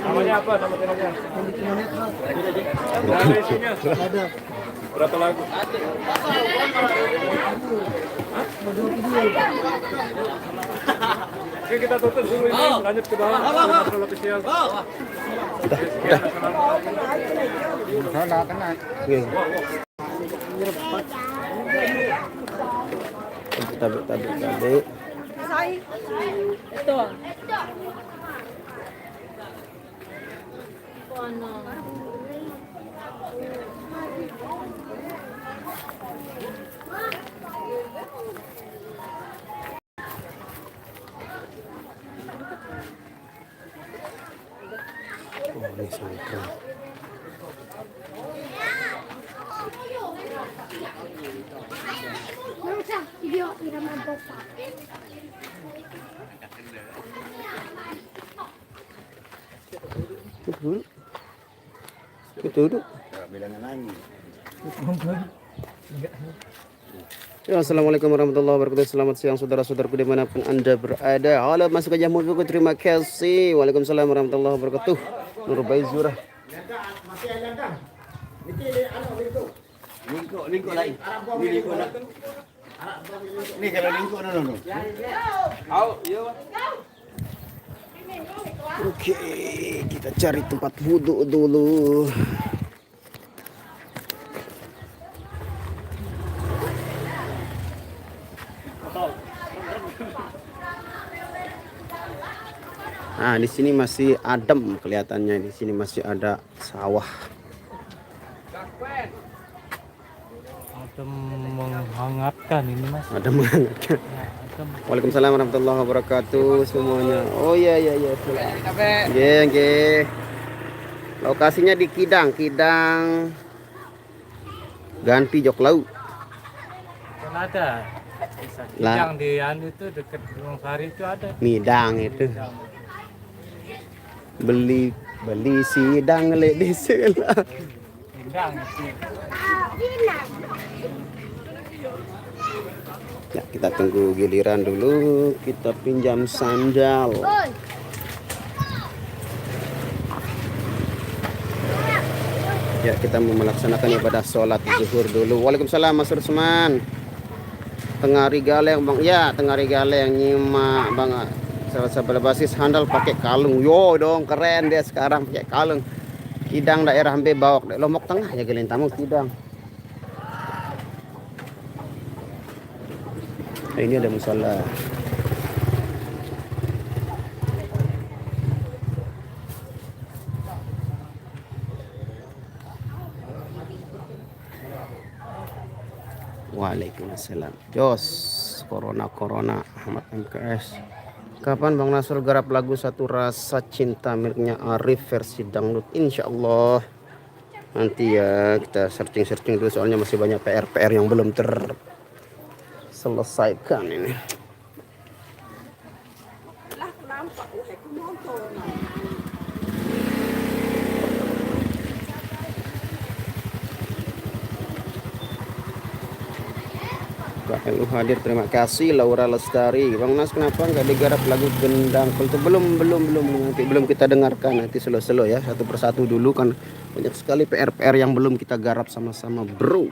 Namanya apa? Nama channelnya? Ada isinya. Ada. Berapa lagu? Oke, kita tutup dulu ini, lanjut ke bawah. Nasional official. Udah kena. Tabi. Ito. Itu. Ya, assalamualaikum warahmatullahi wabarakatuh. Selamat siang saudara-saudaraku dimanapun anda berada. Halo Mas Gajah Muduku, terima kasih. Waalaikumsalam warahmatullahi wabarakatuh. Nur Baizurah. Lingko lain. Ini kalau lingko no. Oke, kita cari tempat wudhu dulu. Nah, di sini masih adem kelihatannya. Di sini masih ada sawah. Adem menghangatkan ini, Mas. Adem menghangatkan. Waalaikumsalam warahmatullahi wabarakatuh semuanya. Oh iya. Oke. Lokasinya di Kidang ganti Joklau. Kan ada. Kidang di anu itu dekat Gunung Sari itu ada. Midang itu. Beli sidang le di sela. Kidang itu. Ya, kita tunggu giliran dulu. Kita pinjam sandal. Ya, kita mau melaksanakan ibadah sholat zuhur dulu. Waalaikumsalam Mas Rusman. Tengari Galeng Bang. Ya, Tengari Galeng nyimak Bang. Sahabat basis handal pakai kalung. Yo dong, keren dia sekarang pakai kalung. Kidang daerah Hambe Bawok, Lombok Tengah ya Gelintamu Kidang. Nah, ini ada musola. Waalaikumsalam. Jos, corona Ahmad MKS. Kapan Bang Nasrul garap lagu Satu Rasa Cinta miliknya Arif versi dangdut? Insya Allah nanti ya, kita searching dulu soalnya masih banyak PR yang belum terselesaikan ini. KLU hadir, terima kasih. Laura Lestari. Bang Nas, kenapa nggak digarap lagu Gendang Kultur? Belum kita dengarkan, nanti slow ya, satu persatu dulu kan banyak sekali PR yang belum kita garap sama-sama, bro.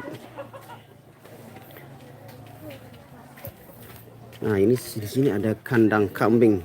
Nah, ini di sini ada kandang kambing.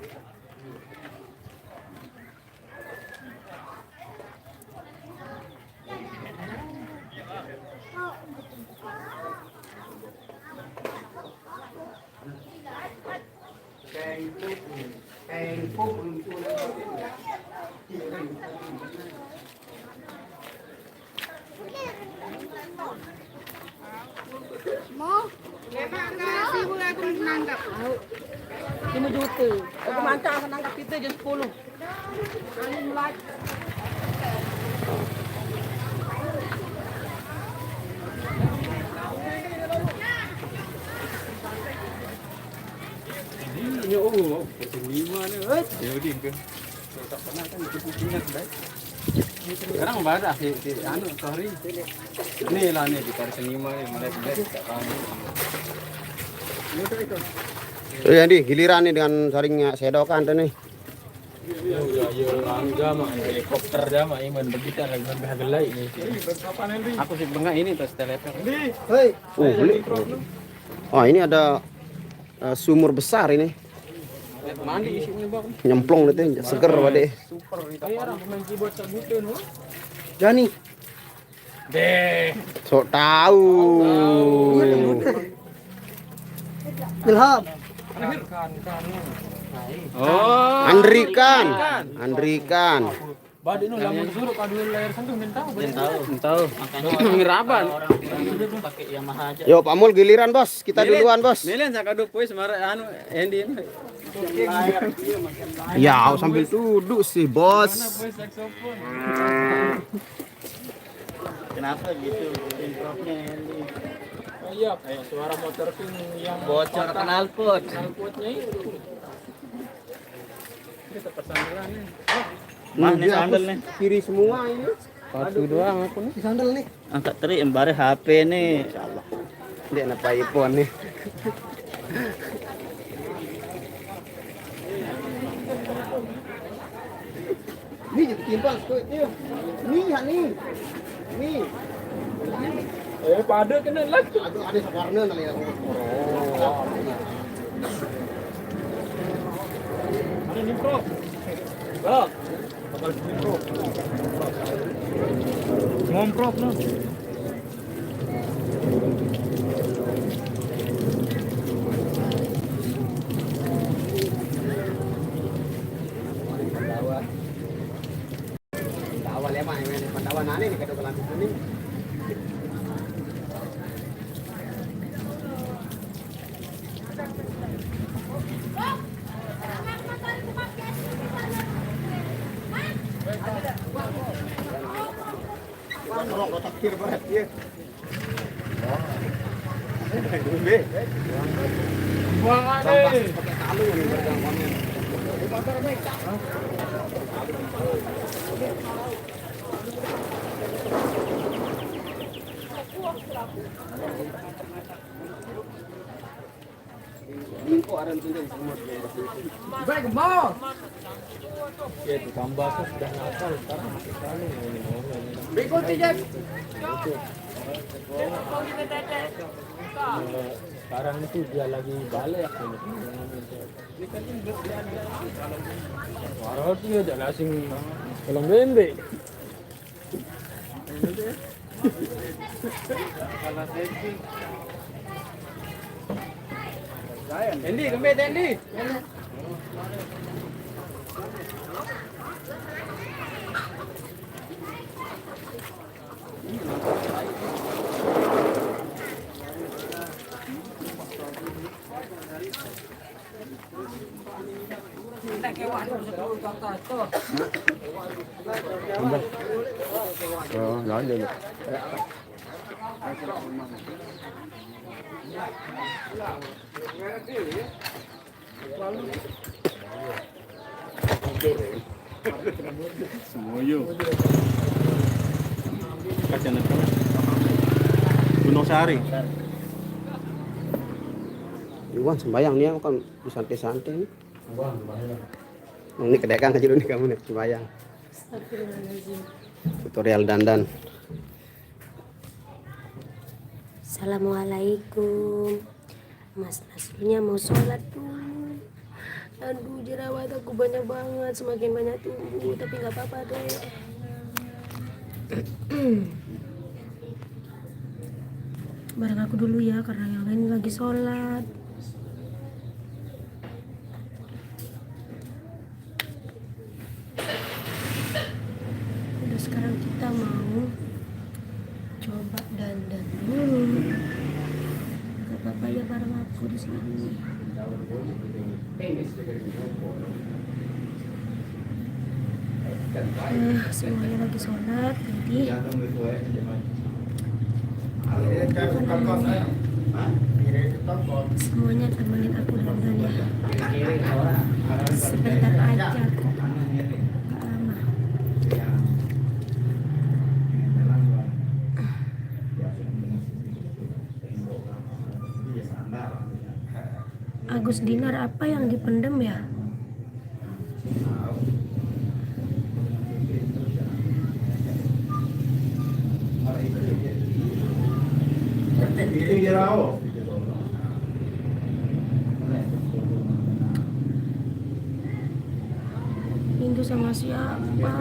Lima juta. Aku mantap akan angkat kita jam 10. Ini lima ni. Ya udah ke. Tak pernah kan kita baik. Sekarang ada si anu sorry. Ni lah ni di Paris 5 ni mulai beli tak tahu. Ini tu itu. Oh ya di giliran nih dengan saringnya sedokan tuh nih. Ya jama helikopter jama iman begitu lagi berhagelai ini. Aku sih bengak ini tas telepon. Hei. Beli. Oh ini ada sumur besar ini. Mandi isinya bang. Nyemplung itu seger wade. Super itu. Ayo main keyboard sebutin wah. Jani. Deh. Sok tahu. Ilham. Oh. Andrikan. Badi nu lamun suruh paduin layar sentuh tahu. Ngiraban. Pakai Yamaha aja. Yo Pak Mul giliran bos, kita duluan bos. Melen saya kado poe semara anu Endi. Ya sambil duduk sih bos. Kenapa gitu? Intropnya ini. Oh iya, kayak suara motor pun yang Bocor knalpot. knalpotnya itu. Kita pesanderan nih. Mana sandal nih? Kiri semua ini. Satu doang aku nih. Sandal nih. Angkat teri embare HP nih. Insyaallah. Dia napa iPhone nih. Ini jadi timbang tuh. Nih ya nih. Nih. Pada kena lagi. Aduh ada sewarna kali ya. Ada nih, Bro. Bro. Bakal sini, Bro. Ngomprok no. Awal ya mah ini pantawan aneh nih kadang kelanjut ini. Rok otak kir banget ya. Buang ada. Pakai talu ini bergangguannya. Info ada tunjuk semua. Baik, mau. Ya, itu tambah sudah nakal sekarang masih kali ini. Berikut aja. Sekarang itu dia lagi balik ini. Ini kan parah dia jangan asing film bende. Endi, kembali Endi. Oh, nói đi. Semoyo. Kacang apa? Gunung Sari. Iwan sembayang nih kan santai-santai nih. Ini kedekan aja dulu nih kamu nih sembayang. Tutorial dandan. Assalamualaikum. Mas Nasrunya mau sholat dulu. Aduh jerawat aku banyak banget, semakin banyak tumbuh, tapi nggak apa-apa deh. Bareng aku dulu ya, karena yang lain lagi sholat. Udah sekarang kita mau coba dandan dulu. Gak apa-apa ya bareng aku di sini. Semuanya lagi sholat, jadi semuanya temenin aku dandan ya. Sebentar aja kok, gak lama. Gus Dinar, apa yang dipendam ya? Minggu sama siapa?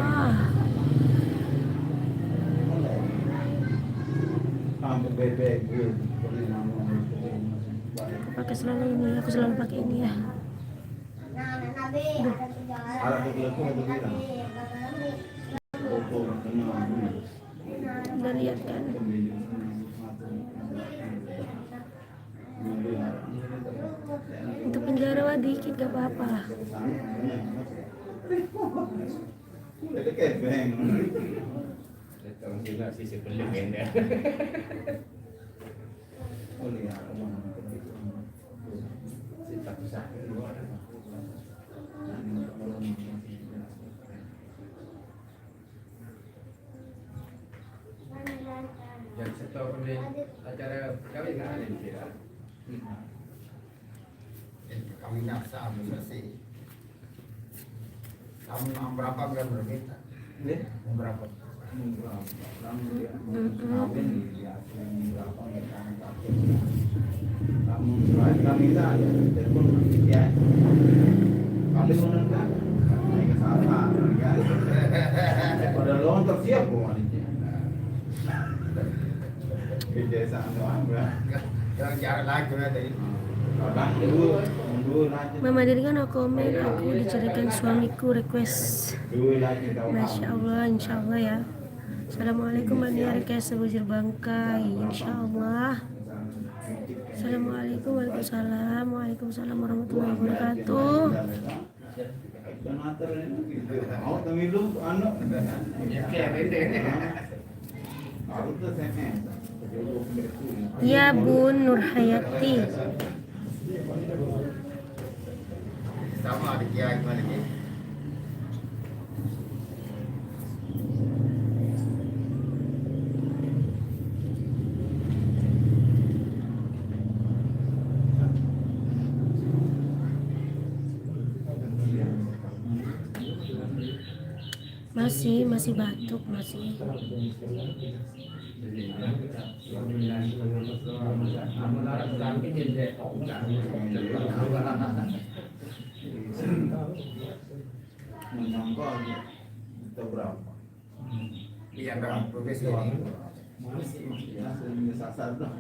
Aku pakai selalu ini, aku selalu pakai ini ya. Udah lihat kan? Untuk penjara wah dikit gak apa-apa. Yang setor di acara perkawinan ada di sini. Kawinnya sama bersih. Kamu berapa bulan berbeda? Berapa? Kami tak ada telepon ya. Kami menentukan. Naik ke sana. Pada lontar siap wanita. Kebiasaan doang. Jangan jarang lagi tadi. Mama dari kan komen aku diceritakan suamiku request. Masya Allah, insya Allah ya. Assalamualaikum Mania request sebujur bangkai, insya Allah. Assalamualaikum, waalaikumsalam, waalaikumsalam warahmatullahi wabarakatuh. Ya Bun Nur Hayati. Sama ada kiai mana ni? Masih batuk masih. Itu berapa? Iya berapa profesi ini? Sasar dah.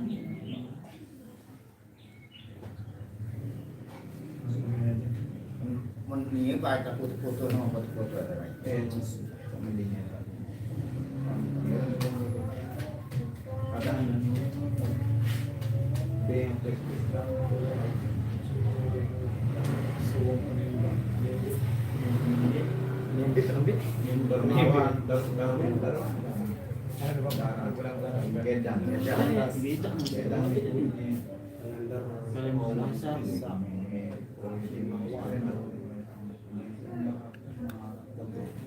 Ini baca foto-foto nama foto-foto ada. Pemilihnya. Kadang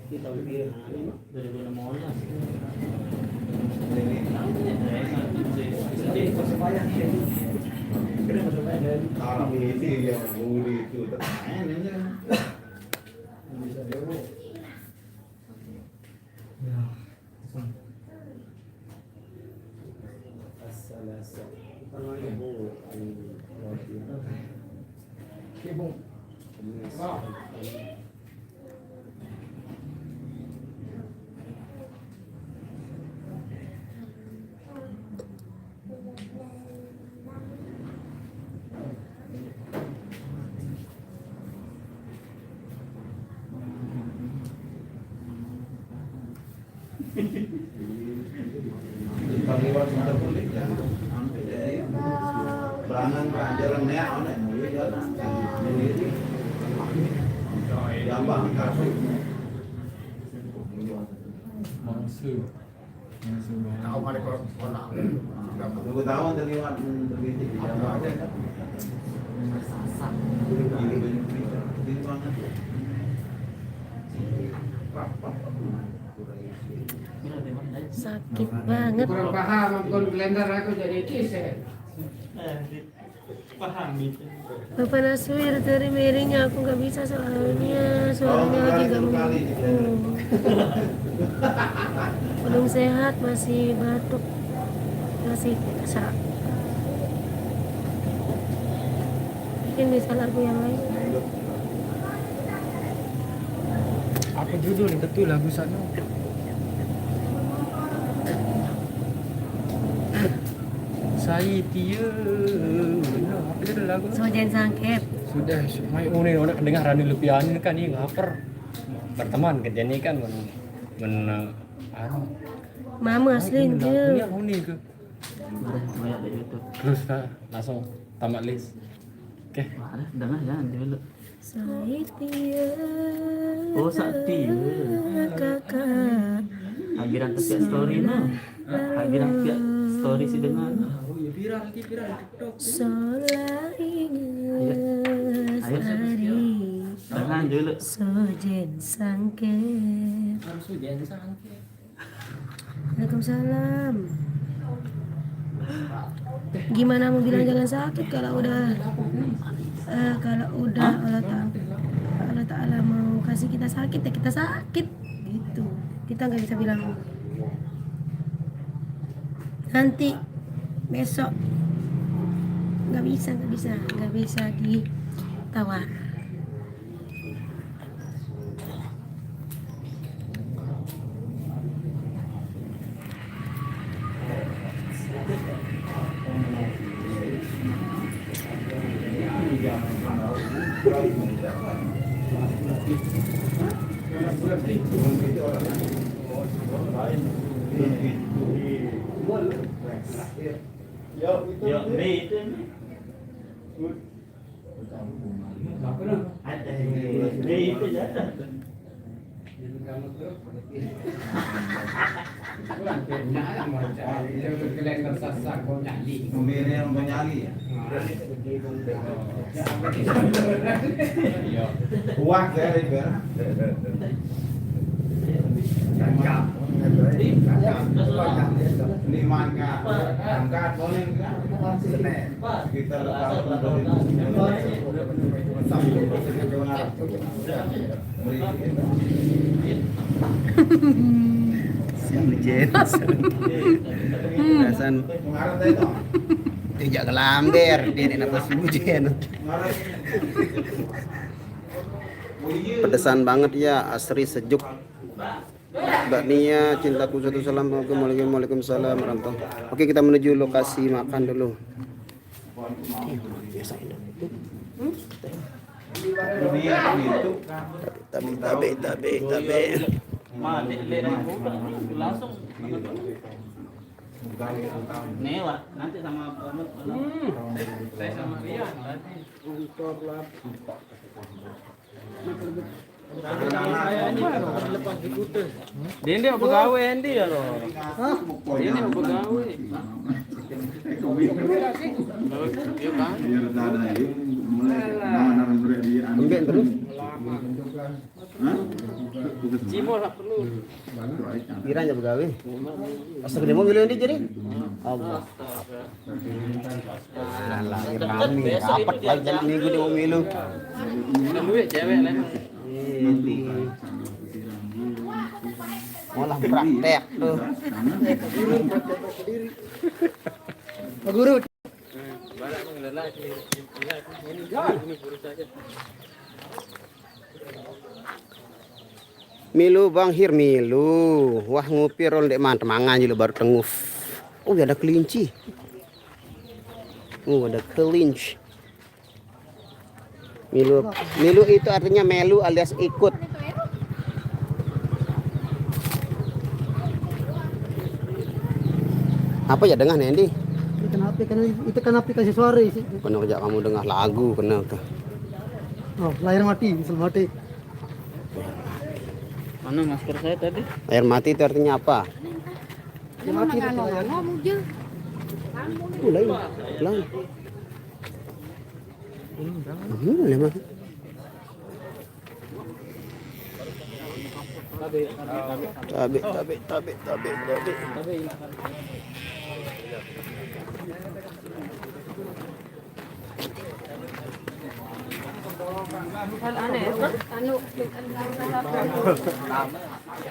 Kita pikir dari mana mau lah. Kalau ini yang budi itu Pangliwat sebentar boleh ya. Berangan pelajaran nih, anak mulai jalan. Jadi gampang kasih. Tahu mana konak? Tunggu tahun terlihat berbeda di Jawa. Ini banget. Sakit banget. Kurang paham, aku blender aku jadi kisah. Bapak Naswir dari miringnya aku nggak bisa soalnya suaranya lagi nggak belum sehat, masih batuk, masih sesak. Mungkin bisa lagu yang lain. Apa judul betul lagu sana? Saya Tia. Apa judul lagu? Sojen sangket. Sudah, mai ini orang kedengaran di lepian kan ini ngaper. Berteman kerja ini kan anu. Mama asli Ini dia. huni ke. Udah banyak di YouTube. Terus langsung tamat list. Oke. Ada dengar jangan dulu. Saitia. Oh, Sakti. Kakak. Agiran tiap story mah. Agiran tiap story sih dengan. Oh, ya viral TikTok. Sola ingat hari. Jangan dulu. Sojen sangket. Harus hujan sangke. Waalaikumsalam. Gimana mau bilang jangan sakit kalau udah Allah Ta'ala mau kasih kita sakit ya kita sakit gitu. Kita nggak bisa bilang nanti besok, nggak bisa ditawar. Ya, itu. Ada itu jatuh. Pembeli yang penyali ya. Kuat ya itu. Ini mangga, angkat boleh enggak? Kita Rasan tidak kelamber dia nak pas hujan. Pedesan banget ya, asri sejuk. Mbak Nia, cintaku satu salam. Waalaikumsalam warahmatullahi. Oke, kita menuju lokasi makan dulu. Tabe. Langsung Newa nanti sama saya sama Rian nanti Dia pegawai Andy ya loh. Hah? Dia pegawai. Iya kan? Ambil terus. Cimo lah perlu. Kiranya begawe. Asal gede mobil ini jadi. Allah. Lahir kami. Rapat lagi jadi minggu di mobil lu. Lu ya cewek lah. Malah praktek tuh. Pak Guru. Balak mengelola ini burus saja. Milu Bang Hir Milu. Wah ngopi rol dek mangan juga baru tenguf. Oh ada kelinci. Oh ada kelinci. Milu itu artinya melu alias ikut. Apa ya dengar Nendi? Itu kan aplikasi suara sih. Kena kerja kamu dengar lagu kena tuh. Oh, lahir mati, misal mati. mana masker saya tadi? Air mati itu artinya apa? Dia mati itu lahir. Lain. Boleh mati. Tabe.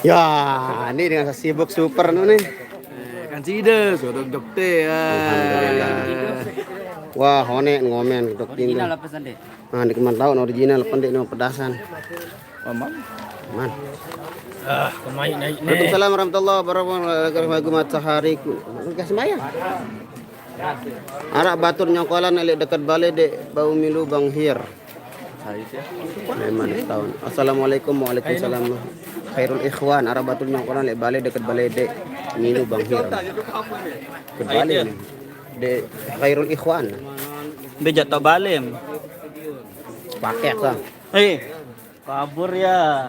Ya, ini dengan sibuk super nih. Kan sida, sudah dokter. Alhamdulillah. Wah, honek ngomen dok tinggi. Original apa sande? Nah, di keman tahun original pendek no pedasan. Aman. Man. Kemain naik Waalaikumsalam warahmatullahi wabarakatuh. Matahariku. Kasih bayar. Arak batur nyongkolan elek dekat balai dek bau milu bang hir. Memang tahun. Assalamualaikum waalaikumsalam. Khairul ikhwan arak batur nyongkolan elek balai dekat balai dek milu bang hir. Dekat balai nih. Dek khairul ikhwan. Dia jatuh balim. Pakai kah? Kabur ya.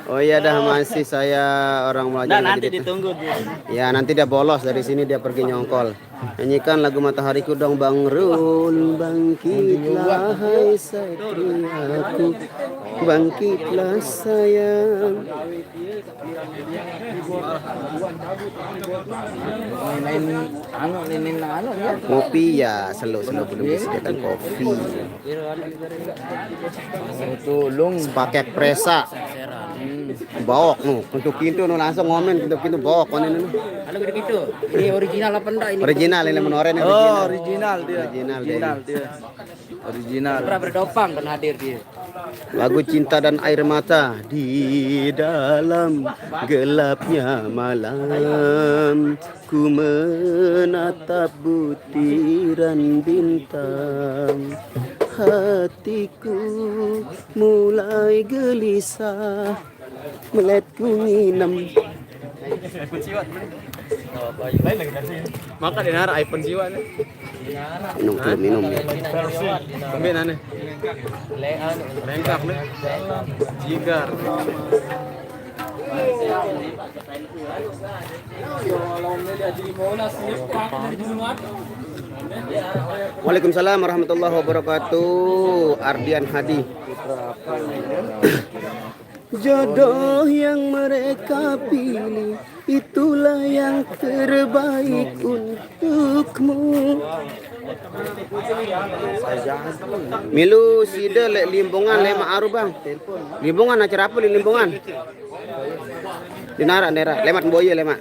Oh iya dah masih saya orang belajar Nah, nanti gitu. ditunggu dia. Ya nanti dia bolos dari sini dia pergi nyongkol. Nyanyikan lagu Matahariku dong Bang Rul. Bangkitlah hai satriaku, bangkitlah sayang. Kopi ya selalu belum disediakan kopi. Pakai presa. Bawok nu, untuk pintu nu langsung ngomen untuk pintu bawok konen nu. Ada begitu. Ini original apa enggak ini? Original ini menoren Oh, original. original dia. Original dia. Original. Pernah berdopang kan hadir dia. Lagu cinta dan air mata di dalam gelapnya malam ku menatap butiran bintang. Hatiku mulai gelisah melihat ku nginam. Maka di nara iPhone siwa nih. Minum ya. Kembali nane. Lengkap nih. Jigar. Waalaikumsalam warahmatullahi wabarakatuh. Ardian Hadi. Jodoh yang mereka pilih itulah yang terbaik untukmu. Milu sida lek limbongan lema aru bang. Limbongan acara apa di limbongan? Di nara lemat boye lemat.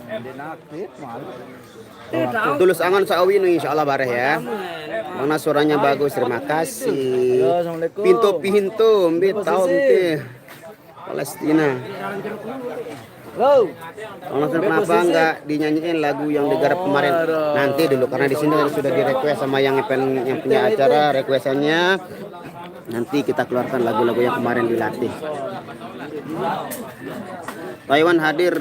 Tulus angan saawinu insyaallah bareh ya. Mana suaranya bagus, terima kasih. Pintu-pintu mbit tahun teh Palestina. Kalau kenapa enggak dinyanyiin lagu yang digarap kemarin? Nanti dulu karena di sini kan sudah di request sama yang punya acara requestannya. Nanti kita keluarkan lagu-lagu yang kemarin dilatih. Taiwan hadir.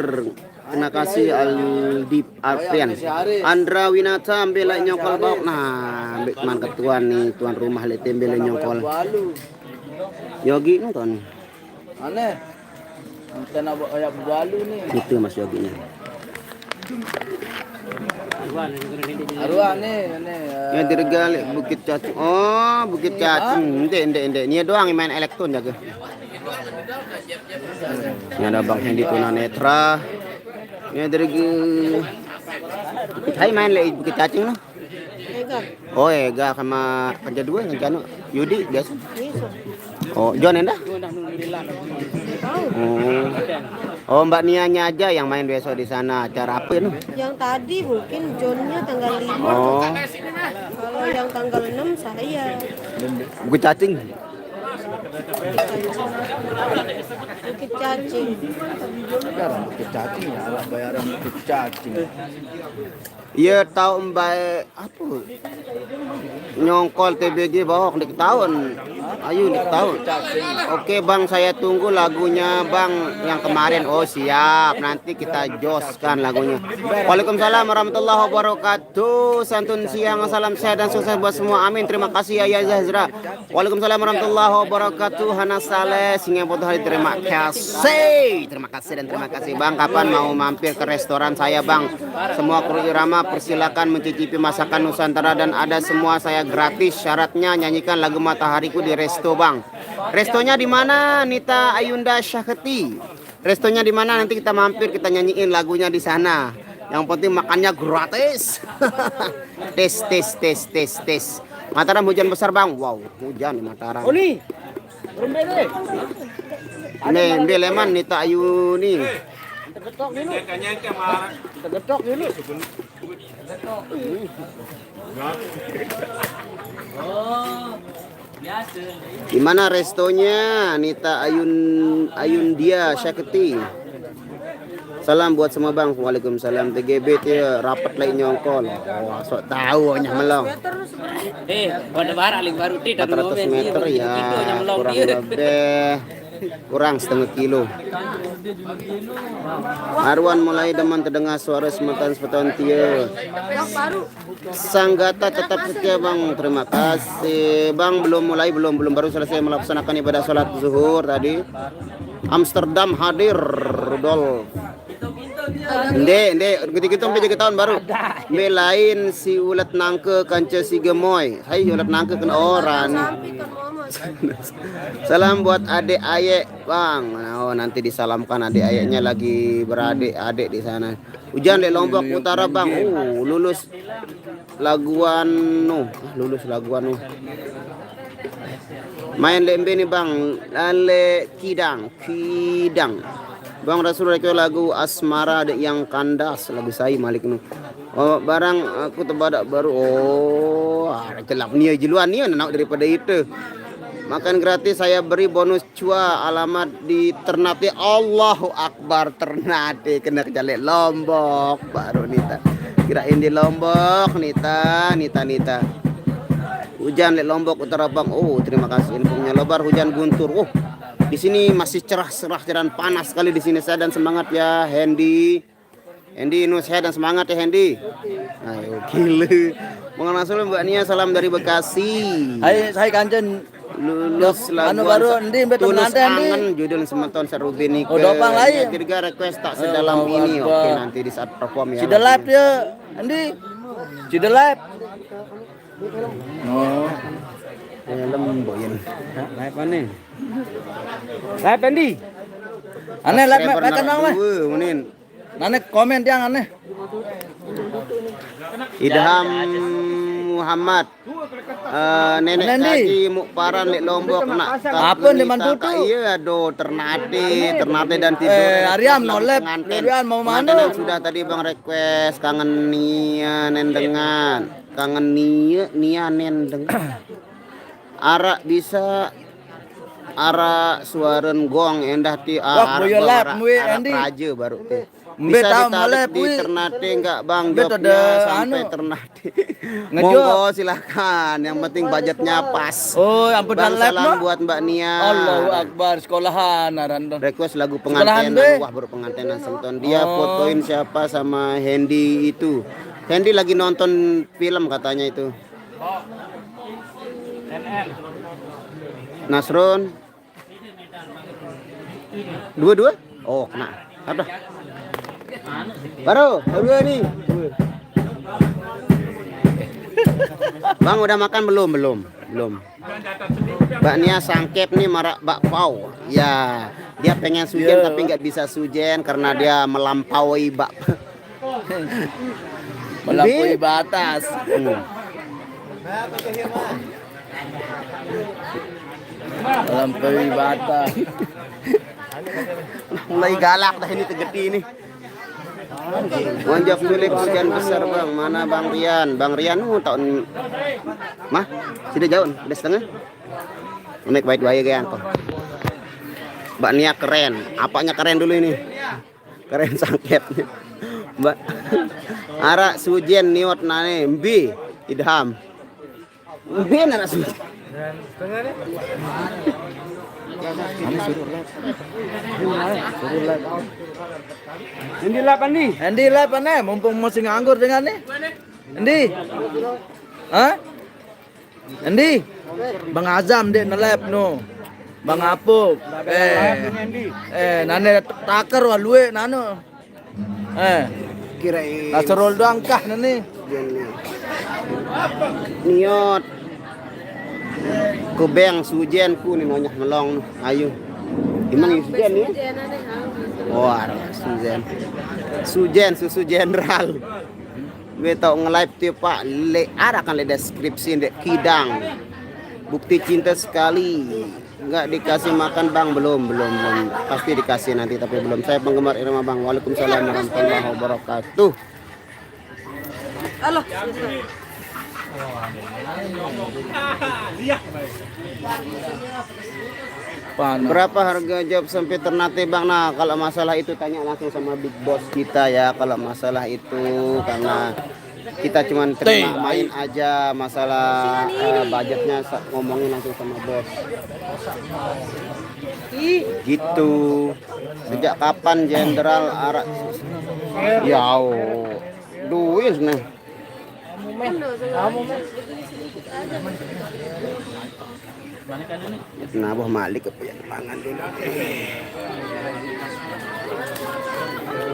Terima kasih Aldip Alfian. Andra Winata ambil nyongkol bawok. Nah, ambil teman ketua nih, tuan rumah lete ambil nyongkol. Yogi nonton. Aneh. Kita nak buat kayak balu nih. Itu Mas Yoginya. Arwah nih. Yang diregali Bukit Cacing. Oh, Bukit Cacing. Ende. Ini doang yang main elektron jaga. Ini ada Bang Hendi tunanetra. Ini dari Hai main lagi Bukit Cacing loh. Oh Ega sama kerja dua yang Janu Yudi biasa. Oh John endah. Oh Mbak Nianya aja yang main besok di sana. Acara apa itu? Yang tadi mungkin Johnnya tanggal 5. Oh Kalau yang tanggal 6 saya. Bukit Cacing. Bukit Cacing. Bukit cacing ya, bayaran bukit cacing. Iya tahu Mbak apa? Nyongkol TBG bawah di tahun. Ayo di tahun. Oke Bang, saya tunggu lagunya Bang yang kemarin. Oh siap, nanti kita joskan lagunya. Waalaikumsalam warahmatullahi wabarakatuh. Santun siang, salam sehat dan sukses buat semua. Amin. Terima kasih Ayah Zahra. Waalaikumsalam warahmatullahi wabarakatuh. Hana Saleh Singapura hari terima kasih. Terima kasih Bang. Kapan mau mampir ke restoran saya Bang? Semua kru irama persilakan mencicipi masakan Nusantara dan ada semua saya gratis. Syaratnya nyanyikan lagu Matahariku di resto Bang. Restonya di mana? Nita Ayunda Syahketi. Restonya di mana? Nanti kita mampir, kita nyanyiin lagunya di sana. Yang penting makannya gratis. tes. Mataram hujan besar bang. Wow, hujan di Mataram. Oh nih. Rumbe deh. Ini leman nih tak ayu nih. Kita getok dulu. Kita getok dulu. Di mana restonya? Nita Ayun dia Syaketi. Salam buat semua bang. Waalaikumsalam. TGB dia rapat lagi nyongkol. Oh, sok tahu nya melong. Pada barang paling baru 400 meter ya. Kurang setengah kilo. Arwan mulai deman terdengar suara semeton tia. Sanggata tetap setia bang. Terima kasih bang. Belum baru selesai melaksanakan ibadah sholat zuhur tadi. Amsterdam hadir Rudolf. Ndek, gitu sampai tahun baru. Lain si ulat nangke kanca si gemoy. Hai ulat nangke kan orang. Salam buat adik ayek bang. Oh, nanti disalamkan adik ayeknya lagi beradik-adik di sana. Hujan di Lombok Utara bang. Lulus laguan no. Main lembe nih bang. Lale kidang. Bang Rasul reka lagu Asmara yang kandas lagu saya Malik nu. Oh, barang aku terbadak baru. Oh, celap nia jeluan nia nak daripada itu. Makan gratis saya beri bonus cua alamat di Ternate. Allahu Akbar Ternate kena kejalek Lombok baru Nita. Kirain di Lombok Nita. Hujan di Lombok Utara bang. Oh, terima kasih infonya. Lebar hujan guntur. Oh, di sini masih cerah dan panas sekali di sini. Saya dan semangat ya Hendy saya dan semangat ya Hendy. Ayo gile. Mengenal Mbak Nia salam dari Bekasi. Hai kanjen. Lulus lagu baru endi tulus angen judul semeton serubin ke. Dopang lain. Ketiga request tak sedalam ini. Oke, nanti di saat perform ya. Cida live dia. Endi? Cida live. Oh. Lemboyan. Live mana? Live Andi. Aneh live kan bang mah. Menin. Nane komen yang aneh. Idham Muhammad. Nenek kaki Mukparan lek Lombok nak. Apa di Mantutu? Iya aduh Ternate dan tidur. Ariam nolep. Ariam mau mana? Sudah tadi bang request kangen nia nendengan. Kangen nia nendengan. Ara bisa ara suaren gong endah ti ara raja baru teh. Bisa ditarik di Ternate enggak bang jobnya sampai Ternate. Monggo silakan yang penting budgetnya pas. Oh ampun salam buat Mbak Nia. Allahu Akbar sekolahan arandon. Request lagu pengantenan. Wah baru pengantenan senton. Dia fotoin siapa sama Hendy itu. Hendy lagi nonton film katanya itu. Nasrun. Dua? Oh kena. Ada. Baru nih. Bang udah makan belum? Mbak Nia sangkep nih marak bakpao. Ya, dia pengen sujen tapi nggak bisa sujen karena dia melampaui melampaui batas. Melampaui batas. Mulai galak dah ini tegeti ini. Wanjak sulit hujan besar bang. Mana Bang Rian? Bang Rian tahun mah sudah jauh, udah setengah. Naik baik-baik kan kok. Mbak Nia keren. Apanya keren dulu ini? Keren sangketnya. Mbak Ara sujen niot nane mbi idham. Mbi nana sujen. Endi live aneh, mumpung masih nganggur dengan nih. Endi? Hah? Endi? Bang Azam dek nge-live no. Bang Apuk. Nane taker wah luwe nano. Kirain Nasrul doang kah nane. Niot kubeng sujen ku nih nonyak melong ayo gimana sujen nih wah sujen susu general Beto nge-live tuh Pak, ada kan di deskripsi dek kidang. Bukti cinta sekali. Enggak dikasih makan Bang, belum. Pasti dikasih nanti tapi belum. Saya penggemar Irama Bang. Waalaikumsalam warahmatullahi wabarakatuh. Allah. Panas. Berapa harga job sampai Ternate Bang? Nah, kalau masalah itu tanya langsung sama big boss kita ya. Kalau masalah itu karena kita cuma terima main aja, masalah budgetnya ngomongin langsung sama bos. Gitu. Sejak kapan Jenderal Arak Yao duit nih. Nabah malik apa yang pangan dulu.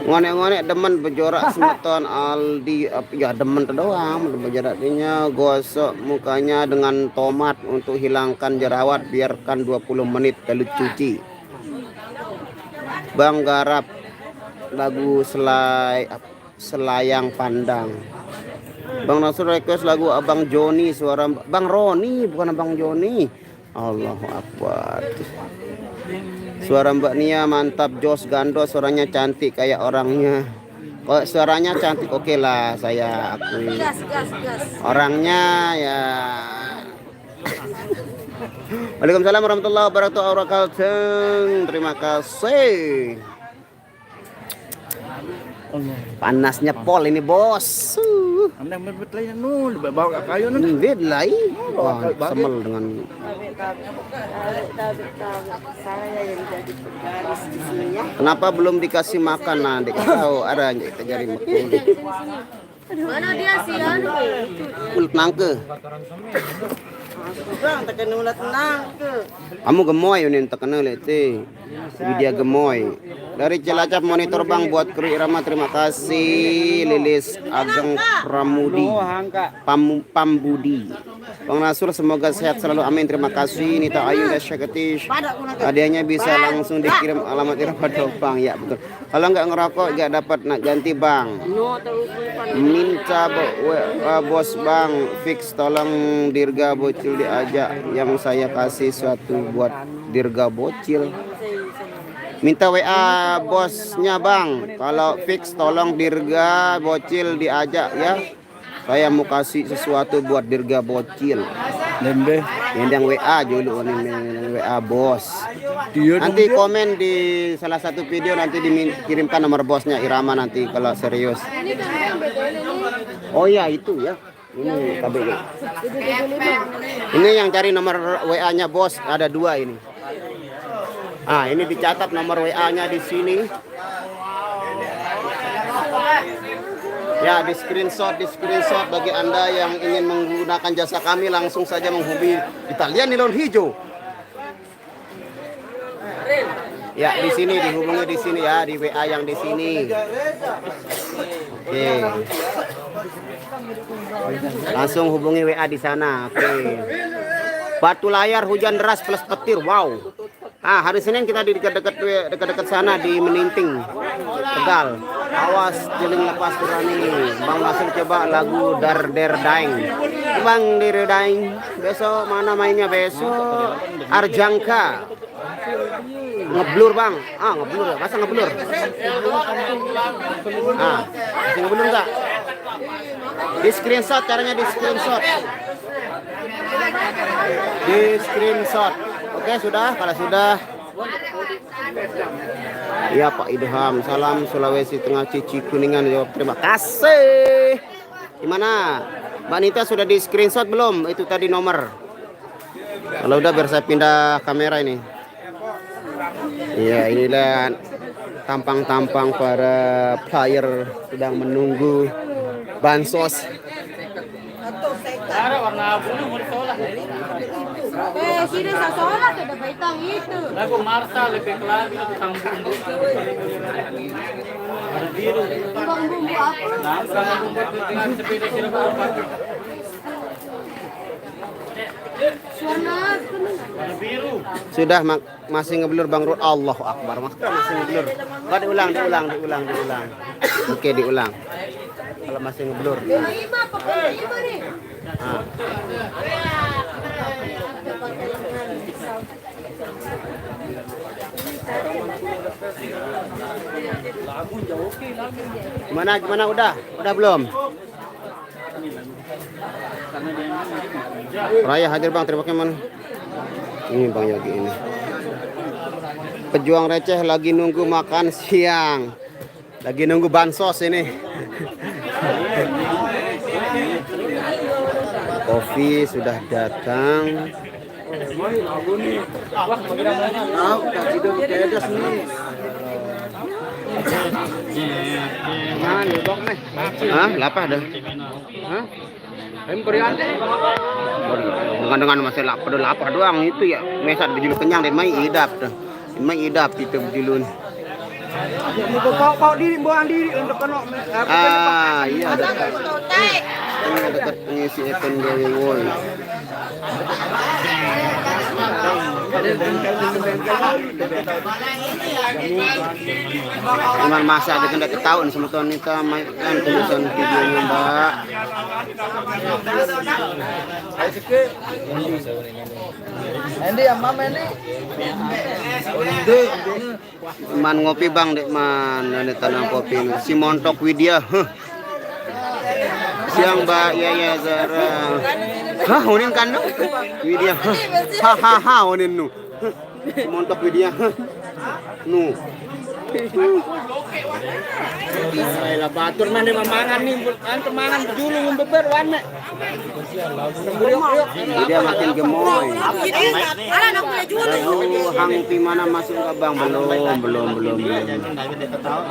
Ngonek-ngonek demen bejorak semeton Aldi ya demen doang bejoraknya gosok mukanya dengan tomat untuk hilangkan jerawat biarkan 20 menit lalu cuci. Bang garap lagu selayang pandang. Bang Nasrul request lagu Abang Joni suara Bang Roni bukan Abang Joni. Allahu Akbar. Suara Mbak Nia mantap, jos gandos, suaranya cantik kayak orangnya. Kalau suaranya cantik oke lah, saya akui. Gas. Orangnya ya. Waalaikumsalam warahmatullahi wabarakatuh. Terima kasih. Panasnya pol ini bos. Anda betul nu, bawa kat kayu nu. Bed lai. Wah, semel dengan Saya yang jadi penggaris di sini ya. kenapa belum dikasih makan nah dek tahu ada kita jari makul. Mana dia sih anu? Kulit nangke. Bang, tekan ulat nangke. Kamu gemoy ini terkenal itu. Widya Gemoy. Dari Cilacap monitor Bang buat kru Irama terima kasih. Lilis Ageng Pramudi. Pambudi. Bang Nasur semoga sehat selalu amin terima kasih. Nita Ayu dan Syaketish. Hadiahnya bisa langsung dikirim alamat Irama Bang ya betul. Kalau nggak ngerokok nggak dapat nak ganti Bang. Minta bos Bang fix tolong Dirga Bocil diajak yang saya kasih suatu buat Dirga Bocil. Minta WA bosnya Bang. Kalau fix tolong Dirga Bocil diajak ya. Saya mau kasih sesuatu buat Dirga Bocil. Lembe. Yang WA dulu yang WA bos. Dia Nanti komen di salah satu video nanti dikirimkan nomor bosnya Irama nanti kalau serius. Oh ya itu ya. Ini KBG. Ini yang cari nomor WA-nya bos ada 2 ini. Ah, ini dicatat nomor WA-nya di sini. Ya, di screenshot bagi Anda yang ingin menggunakan jasa kami langsung saja menghubungi Italian Nilon Hijau. Ya, di sini dihubungi di sini ya, di WA yang di sini. Oke. Langsung hubungi WA di sana. Oke. Batu layar hujan deras plus petir. Wow. Ah, hari Senin kita di dekat-dekat sana di Meninting, Tegal. Awas jeling lepas berani. Bang Nasir coba lagu Dar Der Daeng. Bang Der Daeng. Besok mana mainnya besok? Arjangka. Ngeblur Bang. Ah, ngeblur ya. Masa ngeblur? Ah, masih ngeblur enggak? Di screenshot caranya di screenshot. Di screenshot. Oke sudah, kalau sudah. Ya Pak Idham, salam Sulawesi Tengah Cici Kuningan jawab terima kasih. Gimana? Mbak Nita sudah di screenshot belum? Itu tadi nomor. Kalau udah biar saya pindah kamera ini. Ya inilah tampang-tampang para player sedang menunggu bansos. Sini saya sholat ada baitang itu. Lagu Marta lebih kelari itu kampung. Ada biru. Bang bumbu apa? Nah, sama bumbu dengan sepeda sirap apa? Suara Ada biru. Sudah masih ngeblur Bang Rud. Allahu Akbar. Masih ngeblur. Kok diulang. Oke, diulang. Kalau masih ngeblur. Ah. Gimana udah belum? Raya hadir bang, terima kasih man. Ini bang Yogi ini. Pejuang receh lagi nunggu makan siang, lagi nunggu bansos ini. Kopi sudah datang. Hah, lapar dah. Hah? Dengan masih lapar doang itu ya. Mesat berjulu kenyang dan mai idap dah. Mai idap itu berjulun. Kau diri buang diri untuk kenok. Iya dekat pengisi event dari Wall. Cuman masa ada kena ketahuan sama tuan kita mainkan tulisan videonya mbak. Ini yang mama ini. Man ngopi bang dek man, ada tanam kopi si Montok Widya. Siang mbak ya Zara. Hah, unin kan no? Widya. Ha unin nu. Montok Widya. Nu. Lah batur mana mamangan nih, mangan dulu ngumbeber warna. Widya makin gemoy. Hang pi mana masuk ke bang? Belum.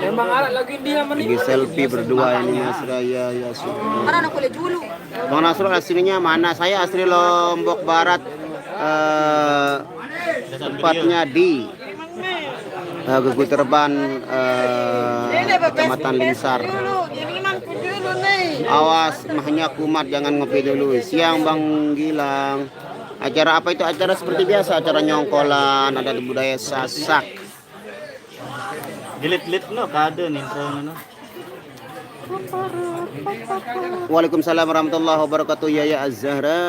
Memang alat lagi dia Lagi selfie berdua ini Mas Raya ya sudah. Bang Nasrul aslinya mana? Saya asli Lombok Barat. Tempatnya di Geguterban Kecamatan Lingsar. Awas mahnya kumat, jangan ngopi dulu. Siang Bang Gilang. Acara apa itu? Acara seperti biasa, acara nyongkolan, ada budaya Sasak. Gilit-gilit lo kado nih intro no. Waalaikumsalam warahmatullahi wabarakatuh Yaya Az-Zahra.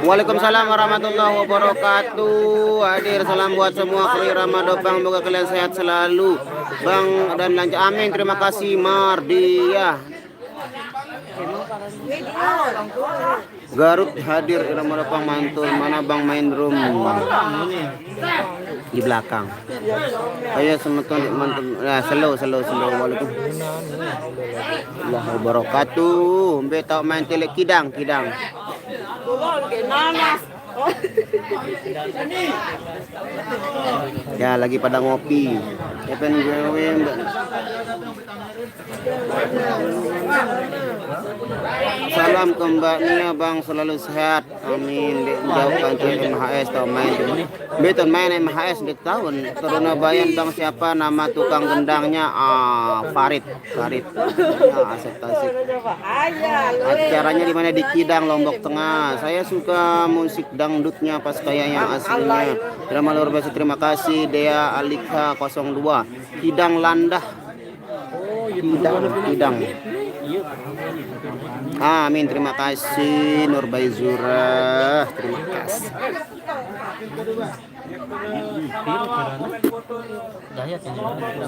Waalaikumsalam warahmatullahi wabarakatuh. Hadir salam buat semua kru Ramadan Bang, semoga kalian sehat selalu Bang dan lancar. Amin. Terima kasih Mardia. Garut hadir Ramadan Bang mantul. Mana Bang main room di belakang. Saya semeton mantap. Nah, slow. Waalaikumsalam wabarakatuh. Mbe tau main telek kidang. Ya lagi pada ngopi. Siapa gue Salam ke Mbak Nia Bang, selalu sehat. Amin. Jauhkan ke MHS tau main. Beton main MHS di tahun. Teruna bayan Bang siapa nama tukang gendangnya? Farid. Asik. Acaranya di mana? Di Kidang Lombok Tengah. Saya suka musik dangdutnya pas kayak yang aslinya. Drama luar biasa. Terima kasih Dea Alika 02. Kidang Landah. Kidang. Amin, terima kasih Nur Baizura. Terima kasih.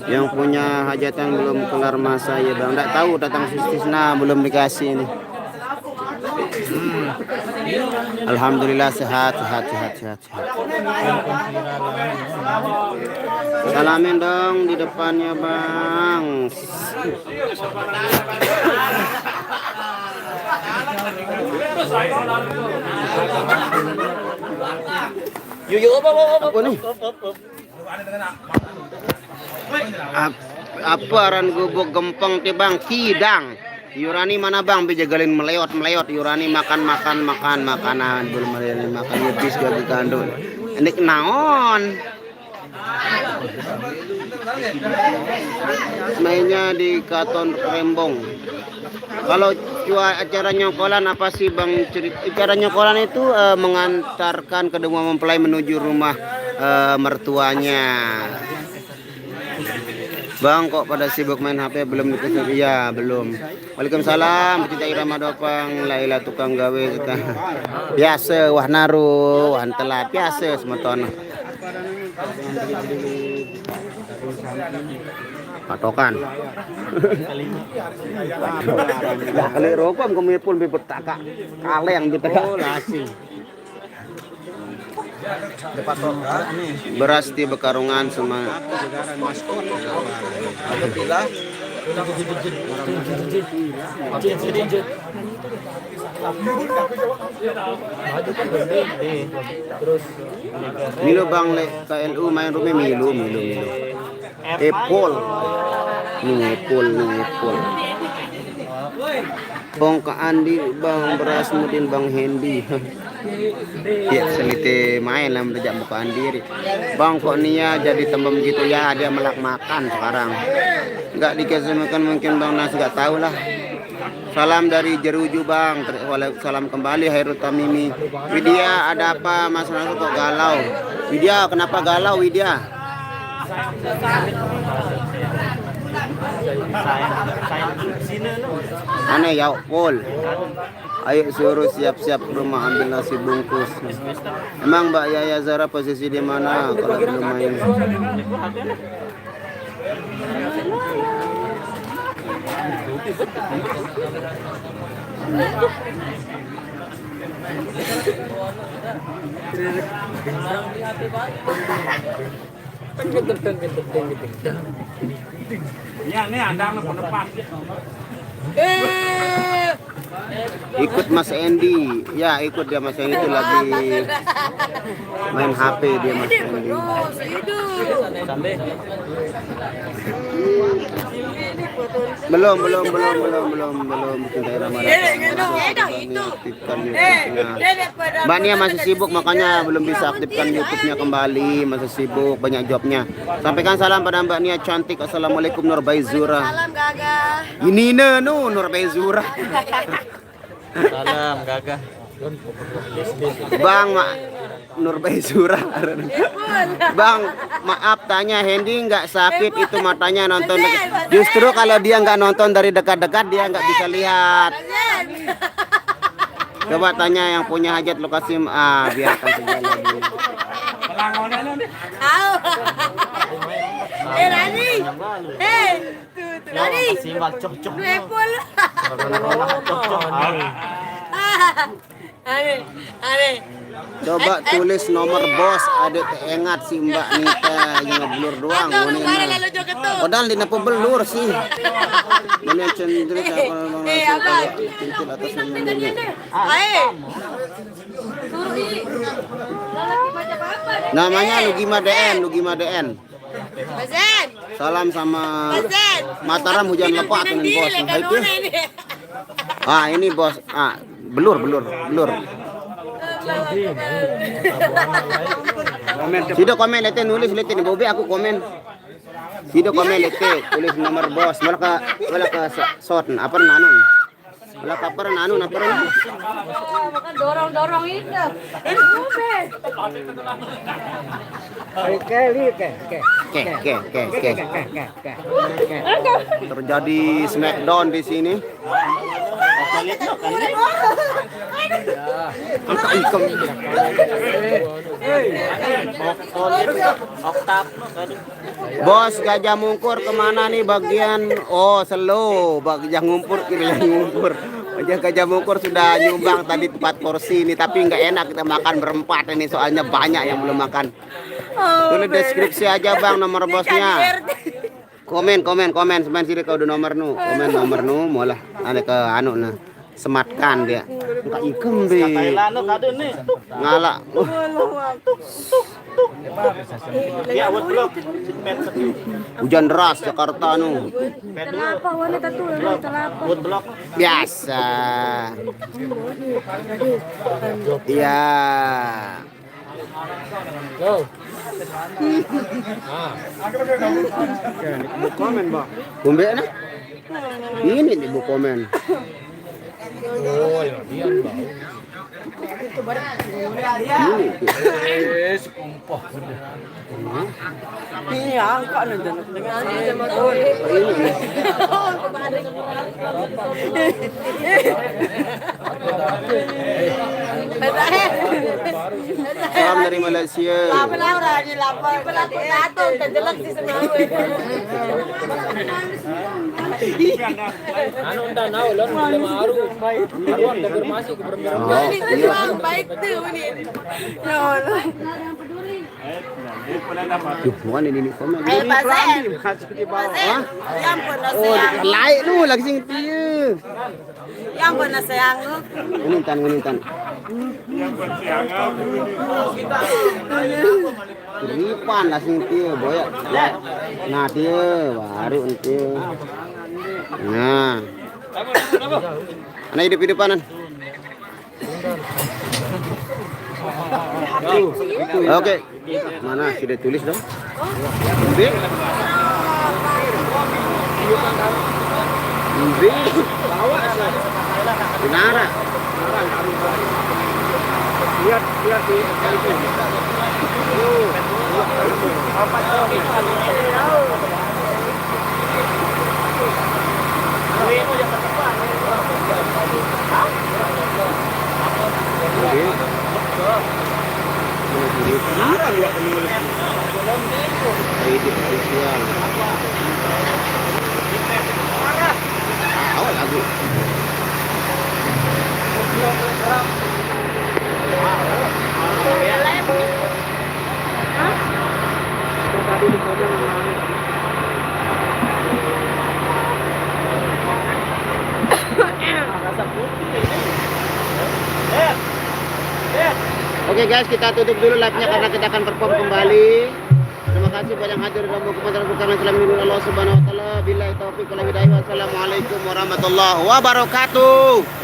Yang punya hajatan belum kelar masa ya Bang. Enggak tahu datang Sustisna belum dikasih ini. Alhamdulillah sehat. Salamin dong di depannya Bang. Apa nih? Apa aran gubuk gempeng ti Bang? Kidang. Yurani mana Bang? Bejagalin melewat. Yurani makan makanan. Belum makan yubis gak digandul. Ini naon? Mainnya di Katon Rembong. Kalau acara nyokolan apa sih Bang cerita? Acara nyokolan itu mengantarkan kedua mempelai menuju rumah mertuanya. Bang kok pada sibuk main HP belum dikasih? Iya belum. Waalaikumsalam. Pecinta irama dopang Laila tukang gawe kita. Biasa wah naru wah telat biasa semeton. Patokan. Ya kali rokok kumipul bibut taka kaleng gitu kan. Beras di Bekarungan semua. Milo Bang KLU main rumah Milo. Epol. Bang Kak Andi, Bang Beras Mudin, Bang Hendy. Ya selite main lah menjak bukaan diri. Bang kok Nia jadi tembem gitu ya, dia melak makan sekarang. Enggak dikasih makan mungkin Bang Nas enggak tahu lah. Salam dari Jeruju Bang. Salam kembali Hairul Tamimi. Widya ada apa Mas Nas kok galau? Widya kenapa galau Widya? Aneh ya Pol. Ayo suruh siap-siap rumah ambil nasi bungkus. Emang Mbak Yaya Zara posisi di mana kalau belum main? Ya nih ada penepas. Ikut Mas Endi. Ya ikut dia Mas Endi itu lagi main HP dia Mas Endi. Belum Cinta Ramadan. Mbak Nia masih sibuk makanya belum bisa aktifkan YouTube-nya kembali, masih sibuk banyak jobnya. Sampaikan salam pada Mbak Nia cantik. Assalamualaikum Nur Baizura. Salam Gaga. Ini Nur Baizura. Salam Gagah. Bang Nur Baizura. Bang maaf tanya Hendy nggak sakit itu matanya nonton dekat. Justru kalau dia nggak nonton dari dekat-dekat dia nggak bisa lihat. Coba tanya yang punya hajat lokasi biarkan saja lagi. Rani. Rani. Simbal cocok. Epol. Are. Coba tulis nomor bos adik ingat si Mbak Nita yang ngeblur doang ini. Padahal di napa belur sih. Ini cenderung apa cincin atas namanya. Namanya Lugima DN. Salam sama Mataram hujan lebat ini bos. Ini bos. Belur. Sido komen lete nulis lete ni Bobi aku komen. Sido komen lete tulis nomor bos. Wala ka short apa nanon. Wala ka per nanon apa rin. Dorong itu. Terjadi smackdown di sini. Angka ikan. Bos Gajah Mungkur kemana nih bagian? Selo Gajah Ngumpur Gajah Mungkur sudah nyumbang tadi 4 porsi ini tapi nggak enak kita makan berempat ini soalnya banyak yang belum makan. Tulis deskripsi aja Bang nomor bosnya. Komen semen sini kau udah nomor nu. Komen nomor nu molah ane ke anu nah. Sematkan dia. Enggak ikem be. Ngalak. Hujan deras Jakarta nu. Biasa. Iya. Komen, Bang. Kumbe na. Ini nih bu komen. Iya, angka nanti dengan Salam dari Malaysia. Anu unda nau lon maru. Aruan konfirmasi ke baik tuh ini. Bukan ini komen. Yang pernah Oh, lain lu lagi sing pieu. yang pernah sayang lu. Ngintan. Ripan lah sing pieu boya. Nah pieu baru entiu. Nah. Ana hidup-hidupanan. Oke. Mana sudah tulis dong? B. B. Benara. Lihat Awal lagu. Oke guys, kita tutup dulu live-nya karena kita akan perform kembali. Terima kasih banyak hadir dan berkomentar bukan Alhamdulillah Allah Subhanahu wa taala. Billahi taufiq wal hidayah. Wassalamualaikum warahmatullahi wabarakatuh.